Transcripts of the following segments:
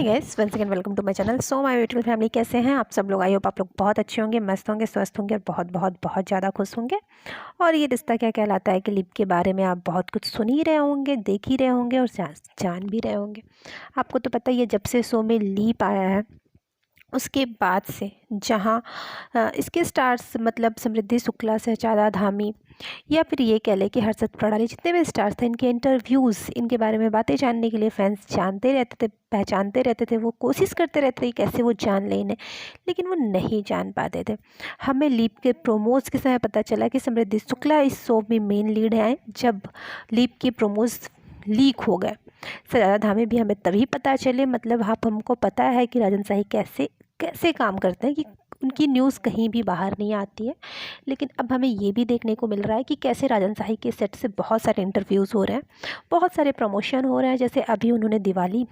Guys, once again welcome to my channel. So my beautiful family, कैसे हैं आप सब लोग? आई होप आप लोग बहुत अच्छे होंगे, मस्त होंगे, स्वस्थ होंगे और बहुत बहुत बहुत ज़्यादा खुश होंगे। और ये रिश्ता क्या कहलाता है कि लिप के बारे में आप बहुत कुछ सुन ही रहे होंगे, देख ही रहे होंगे और जान भी रहे होंगे। आपको तो पता ही है, जब से शो में लीप आया है उसके बाद से जहाँ इसके स्टार्स मतलब समृद्धि शुक्ला, सहजादा धामी या फिर ये कह लें कि हर्षद प्रणाली, जितने भी स्टार्स थे, इनके इंटरव्यूज़, इनके बारे में बातें जानने के लिए फैंस जानते रहते थे, पहचानते रहते थे, वो कोशिश करते रहते थे कैसे वो जान लें इन्हें, लेकिन वो नहीं जान पाते थे। हमें लीप के प्रोमोज के समय पता चला कि समृद्धि शुक्ला इस शो में मेन लीड हैं। जब लीप के प्रोमोज लीक हो गए, सहजादा धामी भी हमें तभी पता चले। मतलब आप हमको पता है कि राजन शाही कैसे कैसे काम करते हैं कि उनकी न्यूज़ कहीं भी बाहर नहीं आती है, लेकिन अब हमें ये भी देखने को मिल रहा है कि कैसे राजन शाही के सेट से बहुत सारे इंटरव्यूज़ हो रहे हैं, बहुत सारे प्रमोशन हो रहे हैं। जैसे अभी उन्होंने दिवाली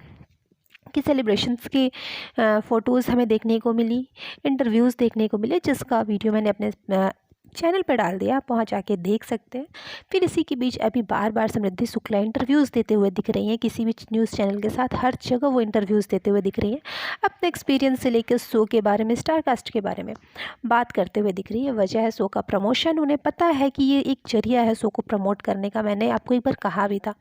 की सेलिब्रेशंस की फ़ोटोज़ हमें देखने को मिली, इंटरव्यूज़ देखने को मिले, जिसका वीडियो मैंने अपने चैनल पर डाल दिया, आप वहाँ जाके देख सकते हैं। फिर इसी के बीच अभी बार बार समृद्धि शुक्ला इंटरव्यूज़ देते हुए दिख रही हैं, किसी भी न्यूज़ चैनल के साथ हर जगह वो इंटरव्यूज़ देते हुए दिख रही हैं, अपने एक्सपीरियंस से लेकर शो के बारे में, स्टार कास्ट के बारे में बात करते हुए दिख रही है। वजह है शो का प्रमोशन। उन्हें पता है कि ये एक जरिया है शो को प्रमोट करने का। मैंने आपको एक बार कहा भी था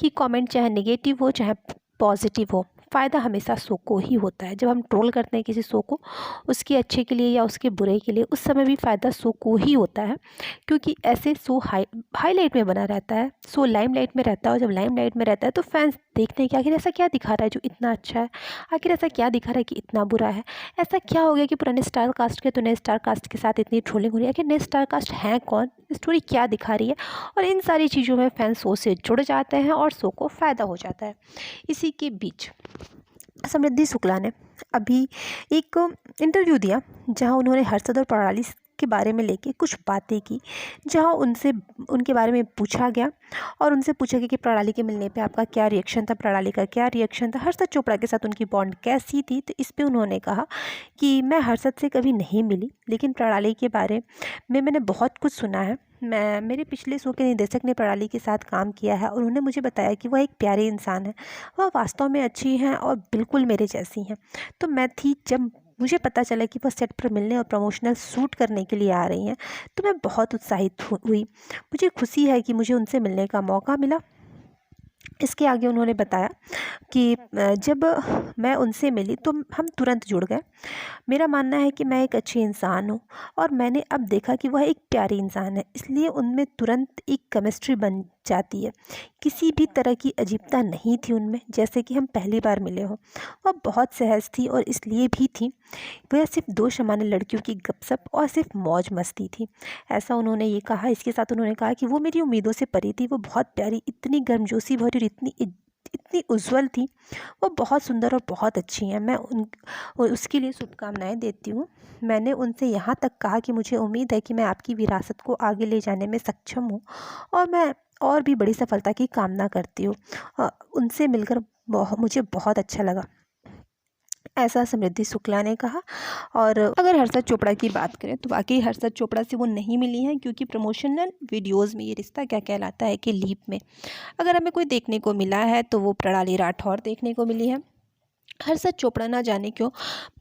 कि कमेंट चाहे नेगेटिव हो चाहे पॉजिटिव हो, फ़ायदा हमेशा शो को ही होता है। जब हम ट्रोल करते हैं किसी शो को, उसके अच्छे के लिए या उसके बुरे के लिए, उस समय भी फ़ायदा शो को ही होता है, क्योंकि ऐसे शो हाईलाइट में बना रहता है, शो लाइमलाइट में रहता है। और जब लाइमलाइट में रहता है तो फैंस देखते हैं कि आखिर ऐसा क्या दिखा रहा है जो इतना अच्छा है, आखिर ऐसा क्या दिखा रहा है कि इतना बुरा है, ऐसा क्या हो गया कि पुराने स्टार कास्ट के तो नए स्टार कास्ट के साथ इतनी ट्रोलिंग हो रही है, आखिर नए स्टार कास्ट हैं कौन, स्टोरी क्या दिखा रही है। और इन सारी चीज़ों में फैंस शो से जुड़ जाते हैं और शो को फ़ायदा हो जाता है। इसी के बीच समृद्धि शुक्ला ने अभी एक इंटरव्यू दिया, जहां उन्होंने हर्षद और प्रणाली के बारे में लेके कुछ बातें की, जहां उनसे उनके बारे में पूछा गया और उनसे पूछा गया कि प्रणाली के मिलने पे आपका क्या रिएक्शन था, प्रणाली का क्या रिएक्शन था, हर्षद चोपड़ा के साथ उनकी बॉन्ड कैसी थी। तो इस पे उन्होंने कहा कि मैं हर्षद से कभी नहीं मिली, लेकिन प्रणाली के बारे में मैंने बहुत कुछ सुना है। मेरे पिछले शो के निर्देशक ने प्रणाली के साथ काम किया है और उन्होंने मुझे बताया कि वह एक प्यारे इंसान है, वह वास्तव में अच्छी हैं और बिल्कुल मेरे जैसी हैं। तो मैं थी, जब मुझे पता चला कि वह सेट पर मिलने और प्रमोशनल शूट करने के लिए आ रही हैं, तो मैं बहुत उत्साहित हुई। मुझे खुशी है कि मुझे उनसे मिलने का मौका मिला। इसके आगे उन्होंने बताया कि जब मैं उनसे मिली तो हम तुरंत जुड़ गए। मेरा मानना है कि मैं एक अच्छी इंसान हूँ और मैंने अब देखा कि वह एक प्यारी इंसान है, इसलिए उनमें तुरंत एक केमिस्ट्री बन जाती है। किसी भी तरह की अजीबता नहीं थी उनमें, जैसे कि हम पहली बार मिले हों। वह बहुत सहज थी और इसलिए भी थी, वह सिर्फ दो सामान्य लड़कियों की गपशप और सिर्फ मौज मस्ती थी, ऐसा उन्होंने ये कहा। इसके साथ उन्होंने कहा कि वो मेरी उम्मीदों से परी थी, वो बहुत प्यारी, इतनी गर्मजोशी भरी और इतनी उज्जवल थी। वो बहुत सुंदर और बहुत अच्छी हैं। मैं उसके लिए शुभकामनाएं देती हूँ। मैंने उनसे यहाँ तक कहा कि मुझे उम्मीद है कि मैं आपकी विरासत को आगे ले जाने में सक्षम हूँ और मैं और भी बड़ी सफलता की कामना करती हूँ। उनसे मिलकर मुझे बहुत अच्छा लगा, ऐसा समृद्धि शुक्ला ने कहा। और अगर हर्षद चोपड़ा की बात करें तो वाकई हर्षद चोपड़ा से वो नहीं मिली हैं, क्योंकि प्रमोशनल वीडियोज़ में ये रिश्ता क्या कहलाता है कि लीप में अगर हमें कोई देखने को मिला है तो वो प्रणाली राठौर देखने को मिली है। हर्षद चोपड़ा ना जाने क्यों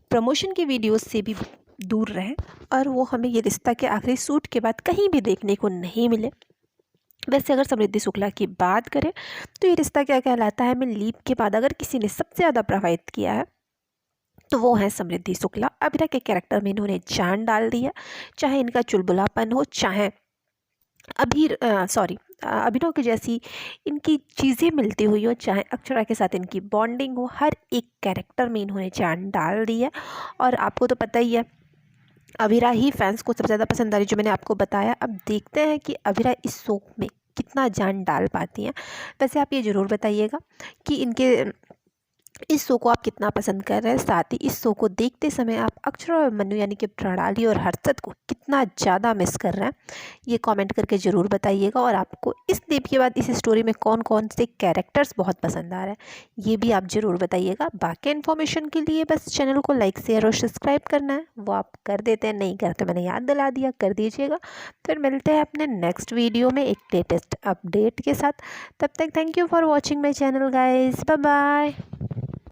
प्रमोशन की वीडियोस से भी दूर रहे और वो हमें ये रिश्ता के आखिरी शूट के बाद कहीं भी देखने को नहीं मिले। वैसे अगर समृद्धि शुक्ला की बात करें तो ये रिश्ता क्या कहलाता है में लीप के बाद अगर किसी ने सबसे ज़्यादा प्रभावित किया है तो वो है समृद्धि शुक्ला। अभिनय के कैरेक्टर में इन्होंने जान डाल दी है, चाहे इनका चुलबुलापन हो, चाहे अभिनव की जैसी इनकी चीज़ें मिलती हुई हो, चाहे अक्षरा के साथ इनकी बॉन्डिंग हो, हर एक कैरेक्टर में इन्होंने जान डाल दी है। और आपको तो पता ही है, अभिरा ही फैंस को सबसे ज़्यादा पसंद आ रही, जो मैंने आपको बताया। अब देखते हैं कि अभिरा इस शो में कितना जान डाल पाती हैं। वैसे आप ये ज़रूर बताइएगा कि इनके इस शो को आप कितना पसंद कर रहे हैं, साथ ही इस शो को देखते समय आप अक्षरा और मनु यानी कि प्रणाली और हर्षद को कितना ज़्यादा मिस कर रहे हैं, ये कमेंट करके ज़रूर बताइएगा। और आपको इस लीप के बाद इस स्टोरी में कौन कौन से कैरेक्टर्स बहुत पसंद आ रहे हैं, ये भी आप ज़रूर बताइएगा। बाकी इन्फॉर्मेशन के लिए बस चैनल को लाइक शेयर और सब्सक्राइब करना है, वो आप कर देते हैं, नहीं करते मैंने याद दिला दिया, कर दीजिएगा। फिर मिलते हैं अपने नेक्स्ट वीडियो में एक लेटेस्ट अपडेट के साथ। तब तक thank you for watching my channel guys, bye bye.